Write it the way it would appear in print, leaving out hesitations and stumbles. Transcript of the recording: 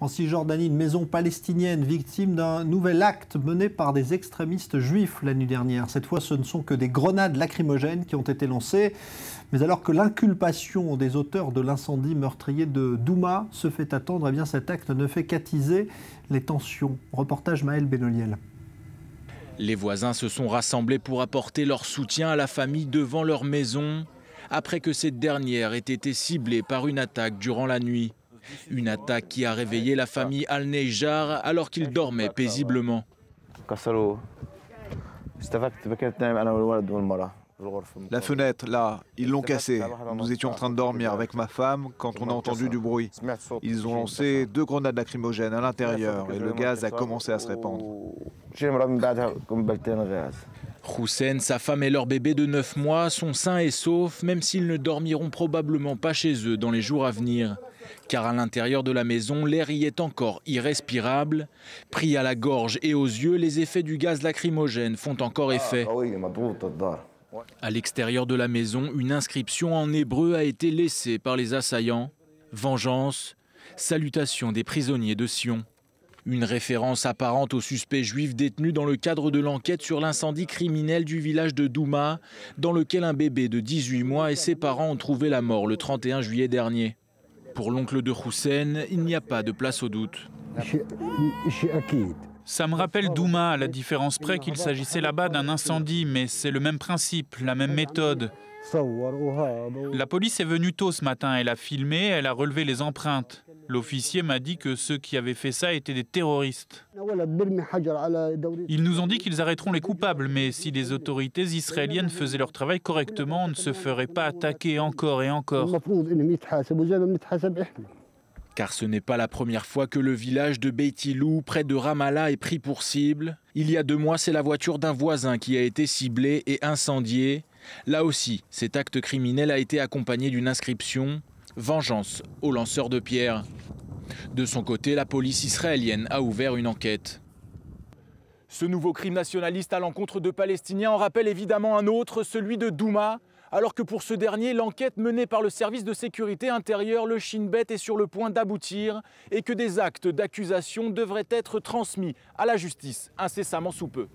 En Cisjordanie, une maison palestinienne victime d'un nouvel acte mené par des extrémistes juifs la nuit dernière. Cette fois, ce ne sont que des grenades lacrymogènes qui ont été lancées. Mais alors que l'inculpation des auteurs de l'incendie meurtrier de Douma se fait attendre, eh bien cet acte ne fait qu'attiser les tensions. Reportage Maël Benoliel. Les voisins se sont rassemblés pour apporter leur soutien à la famille devant leur maison, après que cette dernière ait été ciblée par une attaque durant la nuit. Une attaque qui a réveillé la famille Al-Nejjar alors qu'ils dormaient paisiblement. La fenêtre, là, ils l'ont cassée. Nous étions en train de dormir avec ma femme quand on a entendu du bruit. Ils ont lancé 2 grenades lacrymogènes à l'intérieur et le gaz a commencé à se répandre. Hussein, sa femme et leur bébé de 9 mois sont sains et saufs, même s'ils ne dormiront probablement pas chez eux dans les jours à venir. Car à l'intérieur de la maison, l'air y est encore irrespirable. Pris à la gorge et aux yeux, les effets du gaz lacrymogène font encore effet. À l'extérieur de la maison, une inscription en hébreu a été laissée par les assaillants. Vengeance, salutation des prisonniers de Sion. Une référence apparente aux suspects juifs détenus dans le cadre de l'enquête sur l'incendie criminel du village de Douma, dans lequel un bébé de 18 mois et ses parents ont trouvé la mort le 31 juillet dernier. Pour l'oncle de Hussein, il n'y a pas de place au doute. Ça me rappelle Douma, à la différence près qu'il s'agissait là-bas d'un incendie, mais c'est le même principe, la même méthode. La police est venue tôt ce matin, elle a filmé, elle a relevé les empreintes. L'officier m'a dit que ceux qui avaient fait ça étaient des terroristes. Ils nous ont dit qu'ils arrêteront les coupables, mais si les autorités israéliennes faisaient leur travail correctement, on ne se ferait pas attaquer encore et encore. Car ce n'est pas la première fois que le village de Beit Ilou, près de Ramallah, est pris pour cible. Il y a 2 mois, c'est la voiture d'un voisin qui a été ciblée et incendiée. Là aussi, cet acte criminel a été accompagné d'une inscription « Vengeance aux lanceurs de pierres ». De son côté, la police israélienne a ouvert une enquête. Ce nouveau crime nationaliste à l'encontre de Palestiniens en rappelle évidemment un autre, celui de Douma. Alors que pour ce dernier, l'enquête menée par le service de sécurité intérieure, le Shin Bet, est sur le point d'aboutir et que des actes d'accusation devraient être transmis à la justice incessamment sous peu.